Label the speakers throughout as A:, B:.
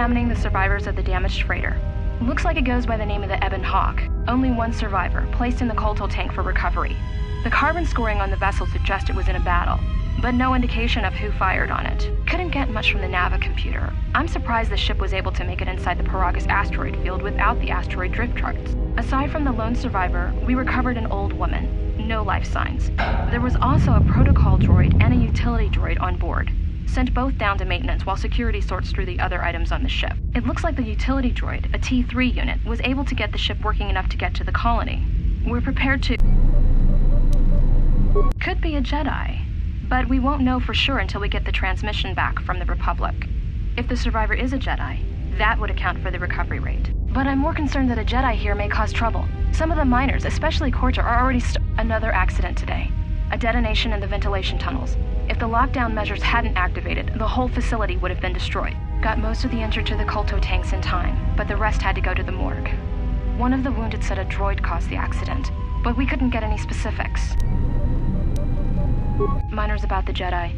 A: Examining the survivors of the damaged freighter. Looks like it goes by the name of the Ebon Hawk. Only one survivor, placed in the KotOR tank for recovery. The carbon scoring on the vessel suggests it was in a battle, but no indication of who fired on it. Couldn't get much from the Nava computer. I'm surprised the ship was able to make it inside the Paragus asteroid field without the asteroid drift charts. Aside from the lone survivor, we recovered an old woman. No life signs. There was also a protocol droid and a utility droid on board. Sent both down to maintenance while security sorts through the other items on the ship. It looks like the utility droid, a T3 unit, was able to get the ship working enough to get to the colony. We're prepared to... Could be a Jedi, but we won't know for sure until we get the transmission back from the Republic. If the survivor is a Jedi, that would account for the recovery rate. But I'm more concerned that a Jedi here may cause trouble. Some of the miners, especially KotOR, are already Another accident today. A detonation in the ventilation tunnels. If the lockdown measures hadn't activated, the whole facility would have been destroyed. Got most of the injured to the KotOR tanks in time, but the rest had to go to the morgue. One of the wounded said a droid caused the accident, but we couldn't get any specifics. Miners about the Jedi.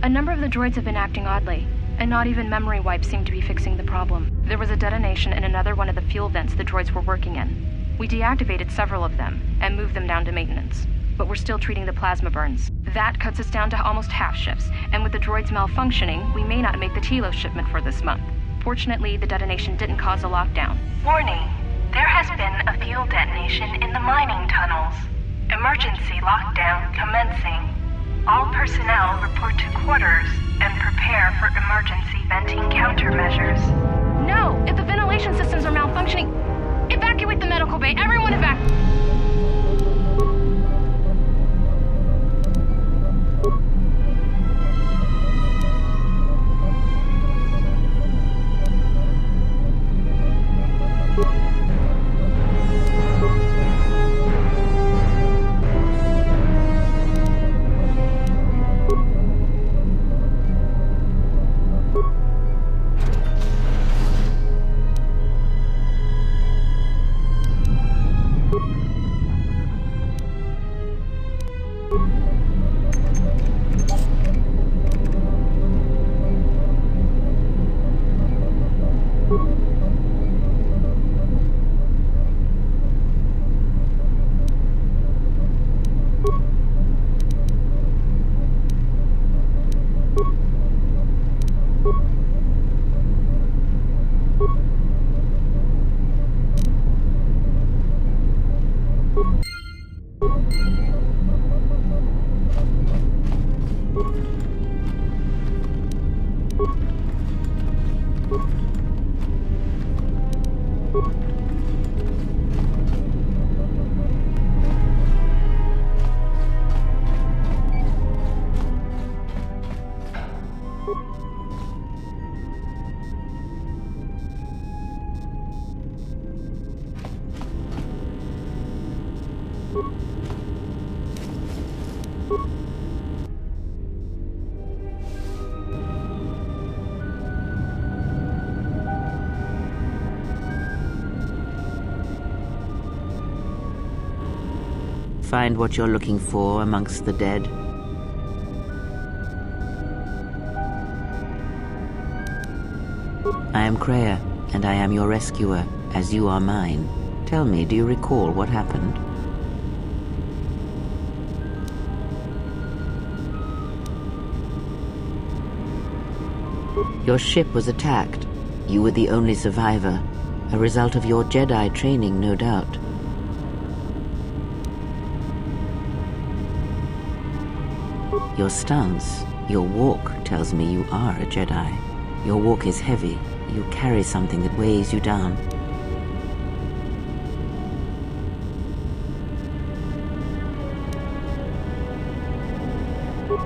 A: A number of the droids have been acting oddly, and not even memory wipes seem to be fixing the problem. There was a detonation in another one of the fuel vents the droids were working in. We deactivated several of them, and moved them down to maintenance. But we're still treating the plasma burns. That cuts us down to almost half shifts, and with the droids malfunctioning, we may not make the Telos shipment for this month. Fortunately, the detonation didn't cause a lockdown.
B: Warning. There has been a fuel detonation in the mining tunnels. Emergency lockdown commencing. All personnel report to quarters and prepare for emergency venting countermeasures.
A: No! If the ventilation systems are malfunctioning, evacuate the medical bay. Everyone evacuate!
C: Find what you're looking for amongst the dead? I am Kreia, and I am your rescuer, as you are mine. Tell me, do you recall what happened? Your ship was attacked. You were the only survivor, a result of your Jedi training, no doubt. Your stance, your walk tells me you are a Jedi. Your walk is heavy. You carry something that weighs you down.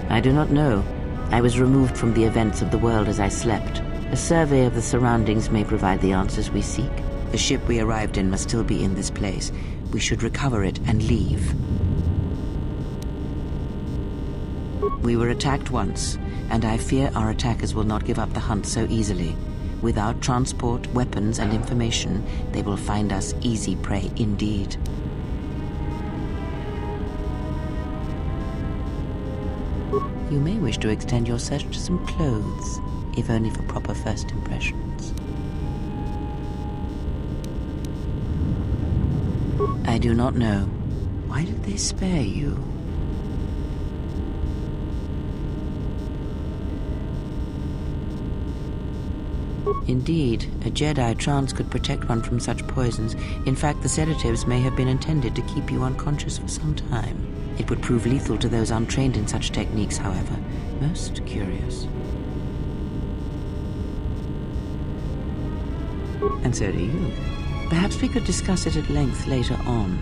C: I do not know. I was removed from the events of the world as I slept. A survey of the surroundings may provide the answers we seek. The ship we arrived in must still be in this place. We should recover it and leave. We were attacked once, and I fear our attackers will not give up the hunt so easily. Without transport, weapons, and information, they will find us easy prey indeed. You may wish to extend your search to some clothes, if only for proper first impressions. I do not know. Why did they spare you? Indeed, a Jedi trance could protect one from such poisons. In fact, the sedatives may have been intended to keep you unconscious for some time. It would prove lethal to those untrained in such techniques, however. Most curious. And so do you. Perhaps we could discuss it at length later on.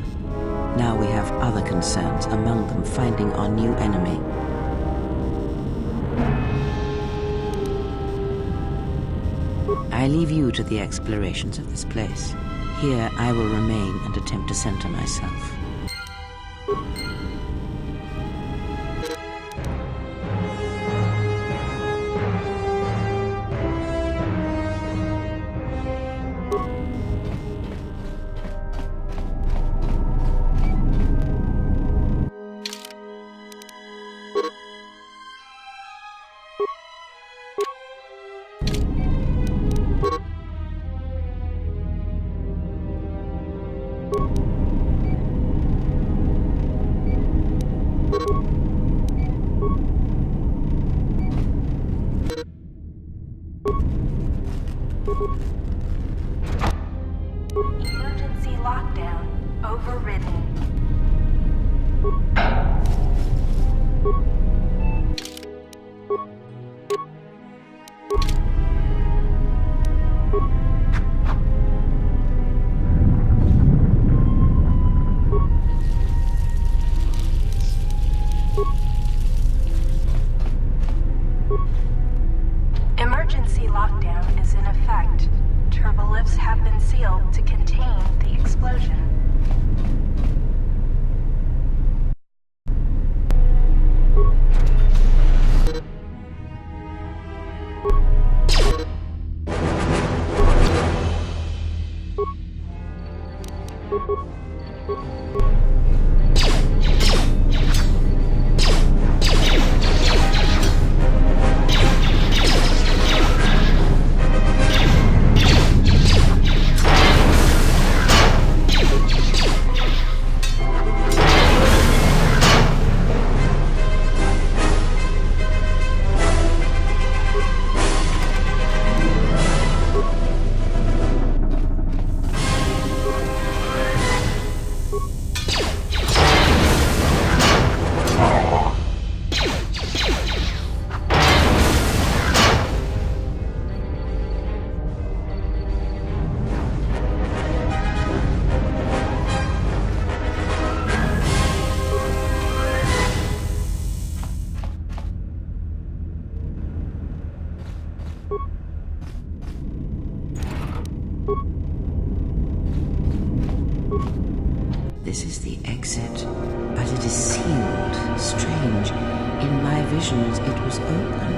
C: Now we have other concerns, among them finding our new enemy. I leave you to the explorations of this place. Here I will remain and attempt to center myself.
B: Emergency lockdown overridden. Emergency lockdown is in effect. Turbolifts have been sealed to contain the explosion.
C: This is the exit, but it is sealed. Strange. In my visions, it was open.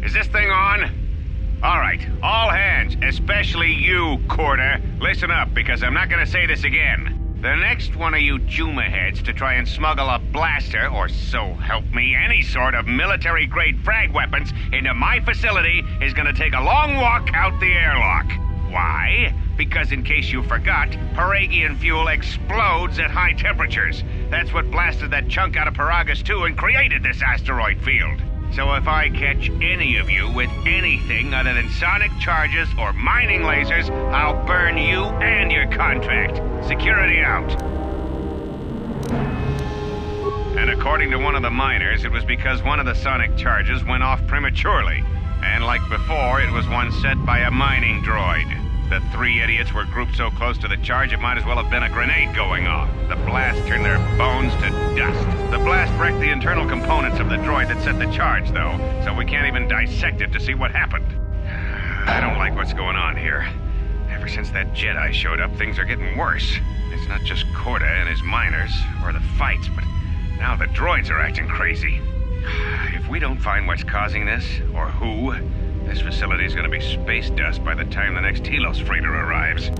D: Is this thing on? All right, all hands, especially you, KotOR, listen up, because I'm not gonna say this again. The next one of you Juma heads to try and smuggle a blaster, or so help me, any sort of military-grade frag weapons into my facility is gonna take a long walk out the airlock. Why? Because in case you forgot, Paragian fuel explodes at high temperatures. That's what blasted that chunk out of Paragus 2 and created this asteroid field. So if I catch any of you with anything other than sonic charges or mining lasers, I'll burn you and your contract. Security out. And according to one of the miners, it was because one of the sonic charges went off prematurely. And like before, it was one set by a mining droid. The three idiots were grouped so close to the charge it might as well have been a grenade going off. The blast turned their bones to dust. The blast wrecked the internal components of the droid that set the charge, though, so we can't even dissect it to see what happened. I don't like what's going on here. Ever since that Jedi showed up, things are getting worse. It's not just KotOR and his miners, or the fights, but now the droids are acting crazy. If we don't find what's causing this, or who, this facility is going to be space dust by the time the next Telos freighter arrives.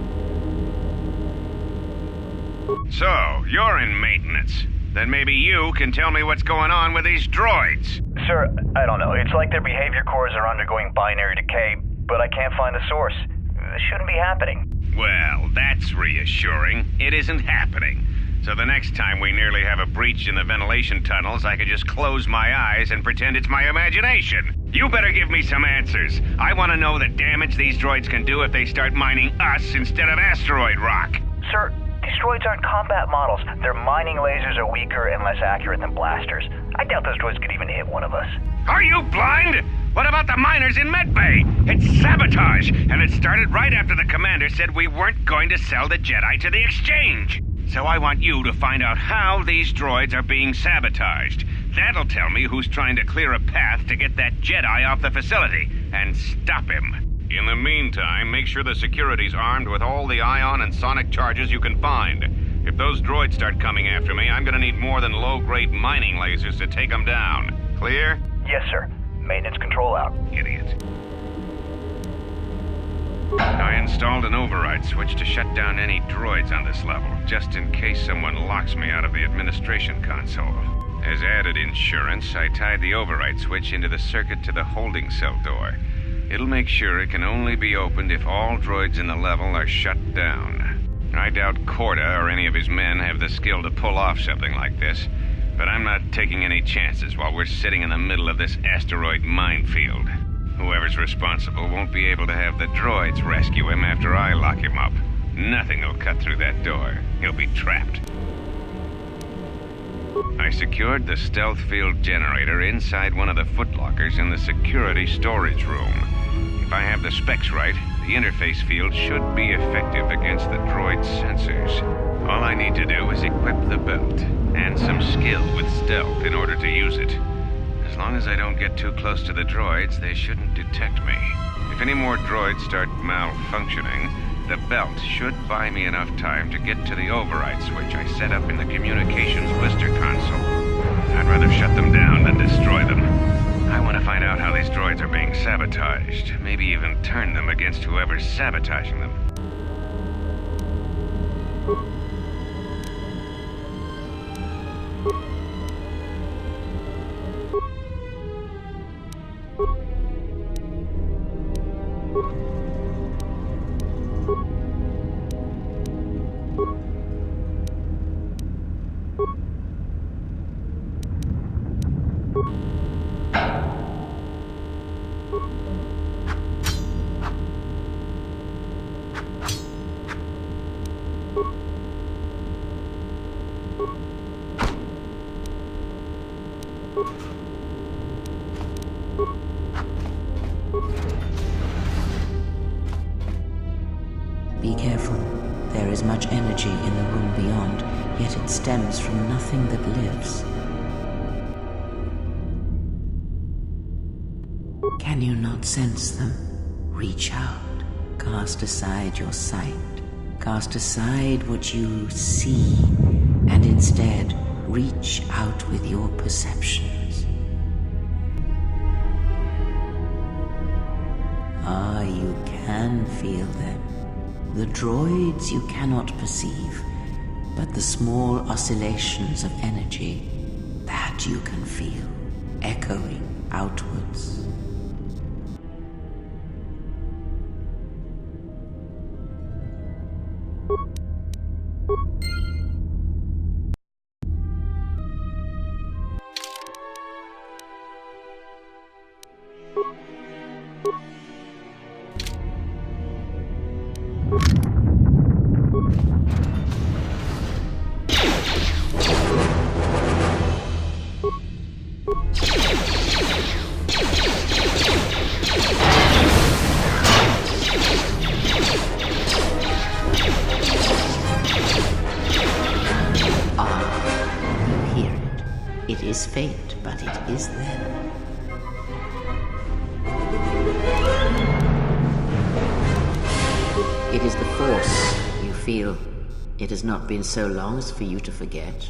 D: So, you're in maintenance. Then maybe you can tell me what's going on with these droids.
E: Sir, I don't know. It's like their behavior cores are undergoing binary decay, but I can't find the source. This shouldn't be happening.
D: Well, that's reassuring. It isn't happening. So the next time we nearly have a breach in the ventilation tunnels, I could just close my eyes and pretend it's my imagination. You better give me some answers. I want to know the damage these droids can do if they start mining us instead of asteroid rock.
E: Sir, these droids aren't combat models. Their mining lasers are weaker and less accurate than blasters. I doubt those droids could even hit one of us.
D: Are you blind? What about the miners in Medbay? It's sabotage, and it started right after the commander said we weren't going to sell the Jedi to the exchange. So I want you to find out how these droids are being sabotaged. That'll tell me who's trying to clear a path to get that Jedi off the facility and stop him. In the meantime, make sure the security's armed with all the ion and sonic charges you can find. If those droids start coming after me, I'm gonna need more than low-grade mining lasers to take them down. Clear?
E: Yes, sir. Maintenance control out.
D: Idiot. I installed an override switch to shut down any droids on this level, just in case someone locks me out of the administration console. As added insurance, I tied the override switch into the circuit to the holding cell door. It'll make sure it can only be opened if all droids in the level are shut down. I doubt KotOR or any of his men have the skill to pull off something like this, but I'm not taking any chances while we're sitting in the middle of this asteroid minefield. Whoever's responsible won't be able to have the droids rescue him after I lock him up. Nothing will cut through that door. He'll be trapped. I secured the stealth field generator inside one of the footlockers in the security storage room. If I have the specs right, the interface field should be effective against the droid's sensors. All I need to do is equip the belt, and some skill with stealth in order to use it. As long as I don't get too close to the droids, they shouldn't detect me. If any more droids start malfunctioning, the belt should buy me enough time to get to the override switch I set up in the communications blister console. I'd rather shut them down than destroy them. I want to find out how these droids are being sabotaged, maybe even turn them against whoever's sabotaging them.
C: Be careful. There is much energy in the room beyond, yet it stems from nothing that lives. Can you not sense them? Reach out. Cast aside your sight. Cast aside what you see, and instead reach out with your perceptions. Ah, you can feel them. The droids you cannot perceive, but the small oscillations of energy, that you can feel, echoing outwards. It is faint, but it is there. It is the Force, you feel. It has not been so long as for you to forget.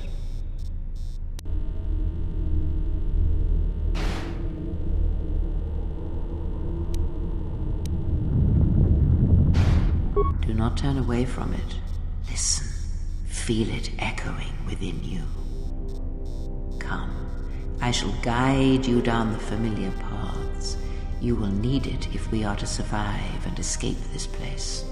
C: Do not turn away from it. Listen. Feel it echoing within you. Come, I shall guide you down the familiar paths. You will need it if we are to survive and escape this place.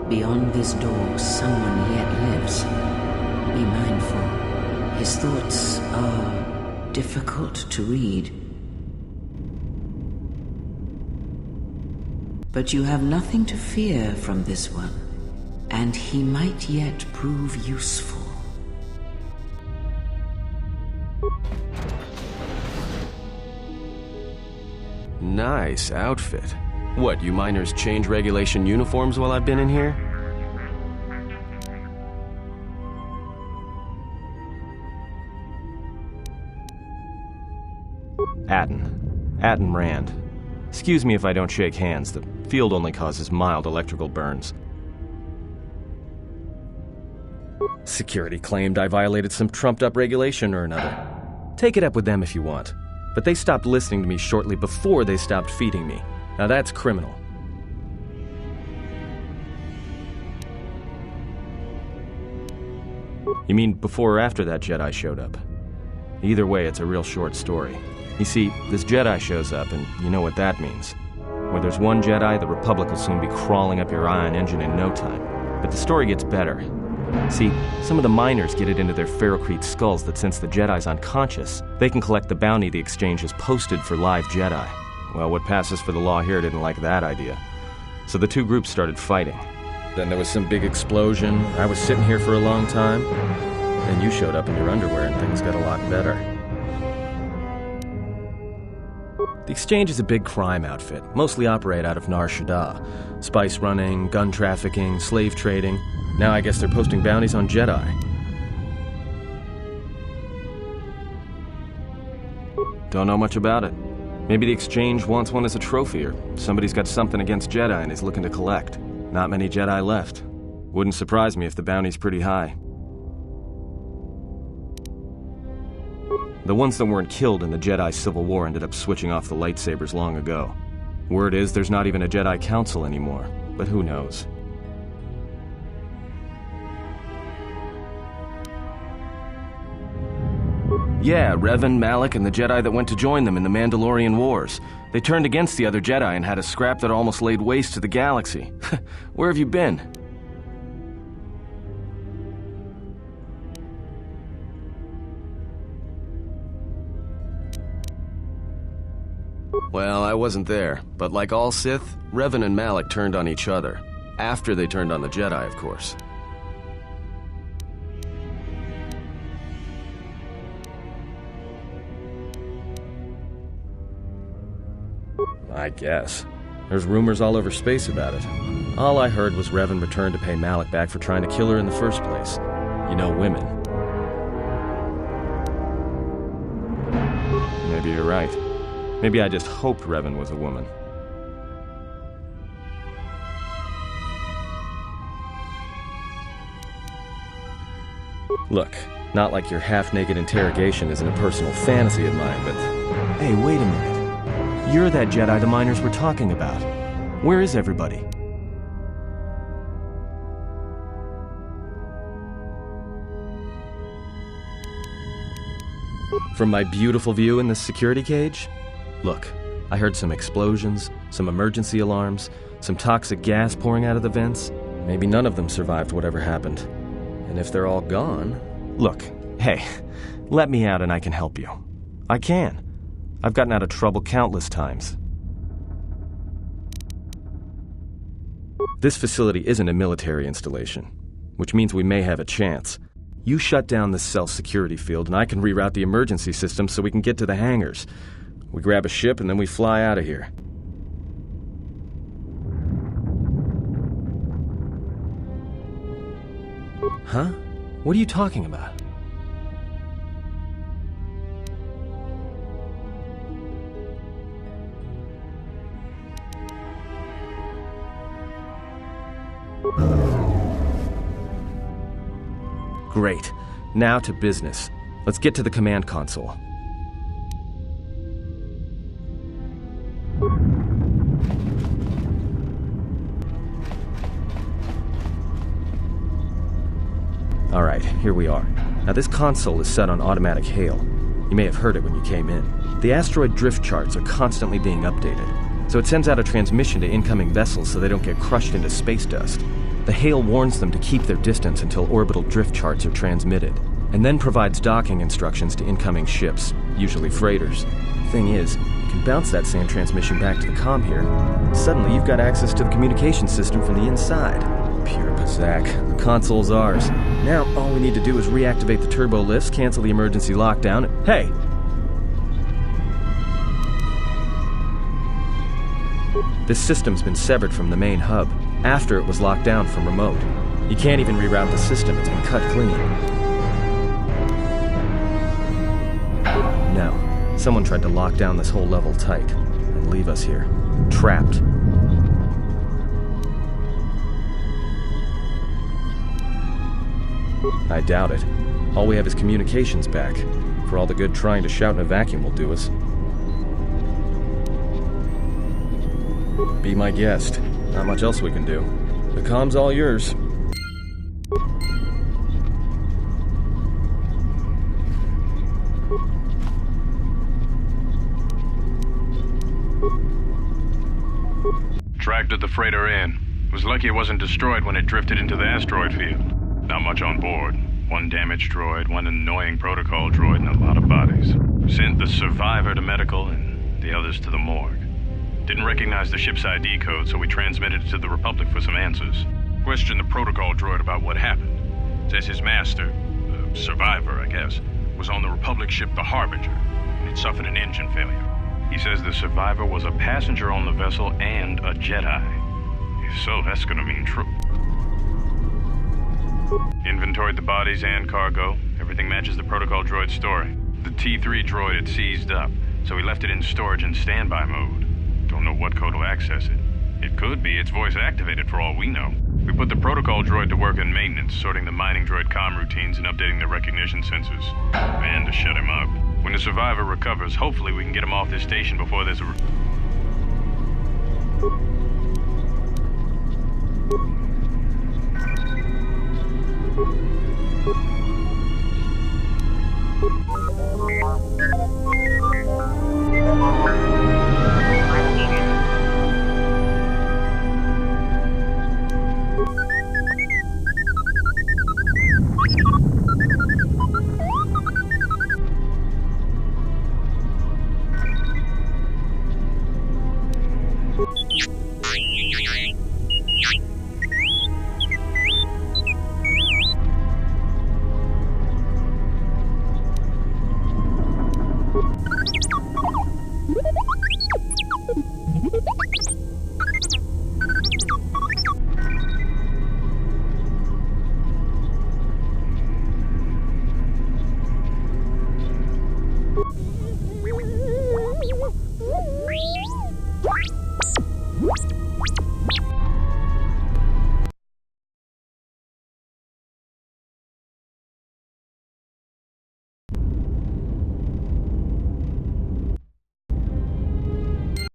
C: Beyond this door, someone yet lives. Be mindful. His thoughts are difficult to read. But you have nothing to fear from this one, and he might yet prove useful.
F: Nice outfit. What, you miners change regulation uniforms while I've been in here? Atten Rand. Excuse me if I don't shake hands. The field only causes mild electrical burns. Security claimed I violated some trumped-up regulation or another. Take it up with them if you want. But they stopped listening to me shortly before they stopped feeding me. Now that's criminal. You mean before or after that Jedi showed up? Either way, it's a real short story. You see, this Jedi shows up, and you know what that means. Where there's one Jedi, the Republic will soon be crawling up your ion engine in no time. But the story gets better. See, some of the miners get it into their ferrocrete skulls that since the Jedi's unconscious, they can collect the bounty the exchange has posted for live Jedi. Well, what passes for the law here didn't like that idea. So the two groups started fighting. Then there was some big explosion. I was sitting here for a long time. Then you showed up in your underwear and things got a lot better. The Exchange is a big crime outfit, mostly operate out of Nar Shaddaa. Spice running, gun trafficking, slave trading. Now I guess they're posting bounties on Jedi. Don't know much about it. Maybe the Exchange wants one as a trophy, or somebody's got something against Jedi and is looking to collect. Not many Jedi left. Wouldn't surprise me if the bounty's pretty high. The ones that weren't killed in the Jedi Civil War ended up switching off the lightsabers long ago. Word is there's not even a Jedi Council anymore, but who knows? Yeah, Revan, Malak, and the Jedi that went to join them in the Mandalorian Wars. They turned against the other Jedi and had a scrap that almost laid waste to the galaxy. Where have you been? Well, I wasn't there, but like all Sith, Revan and Malak turned on each other. After they turned on the Jedi, of course. I guess. There's rumors all over space about it. All I heard was Revan returned to pay Malak back for trying to kill her in the first place. You know, women. Maybe you're right. Maybe I just hoped Revan was a woman. Look, not like your half-naked interrogation isn't a personal fantasy of mine, but... Hey, wait a minute. You're that Jedi the miners were talking about. Where is everybody? From my beautiful view in this security cage? Look, I heard some explosions, some emergency alarms, some toxic gas pouring out of the vents. Maybe none of them survived whatever happened. And if they're all gone... Look, hey, let me out and I can help you. I can. I've gotten out of trouble countless times. This facility isn't a military installation, which means we may have a chance. You shut down the cell security field and I can reroute the emergency system so we can get to the hangars. We grab a ship and then we fly out of here. Huh? What are you talking about? Great. Now to business. Let's get to the command console. Alright, here we are. Now this console is set on automatic hail. You may have heard it when you came in. The asteroid drift charts are constantly being updated, so it sends out a transmission to incoming vessels so they don't get crushed into space dust. The hail warns them to keep their distance until orbital drift charts are transmitted, and then provides docking instructions to incoming ships, usually freighters. Thing is, you can bounce that same transmission back to the comm here. Suddenly you've got access to the communication system from the inside. Pure Pazak. The console's ours. Now, all we need to do is reactivate the turbo lifts, cancel the emergency lockdown, and... Hey! This system's been severed from the main hub, after it was locked down from remote. You can't even reroute the system, it's been cut clean. No, someone tried to lock down this whole level tight, and leave us here, trapped. I doubt it. All we have is communications back. For all the good trying to shout in a vacuum will do us. Be my guest. Not much else we can do. The comm's all yours.
G: Factored the freighter in. Was lucky it wasn't destroyed when it drifted into the asteroid field. Not much on board. One damaged droid, one annoying protocol droid, and a lot of bodies. Sent the survivor to medical and the others to the morgue. Didn't recognize the ship's ID code, so we transmitted it to the Republic for some answers. Questioned the protocol droid about what happened. Says his master, the survivor, I guess, was on the Republic ship the Harbinger, and it suffered an engine failure. He says the survivor was a passenger on the vessel and a Jedi. If so, that's gonna mean true. Inventoried the bodies and cargo. Everything matches the protocol droid's story. The T3 droid had seized up, so we left it in storage and standby mode. Don't know what code will access it. It could be it's voice activated for all we know. We put the protocol droid to work in maintenance, sorting the mining droid comm routines and updating the recognition sensors. And to shut him up. When the survivor recovers, hopefully we can get him off this station before there's a...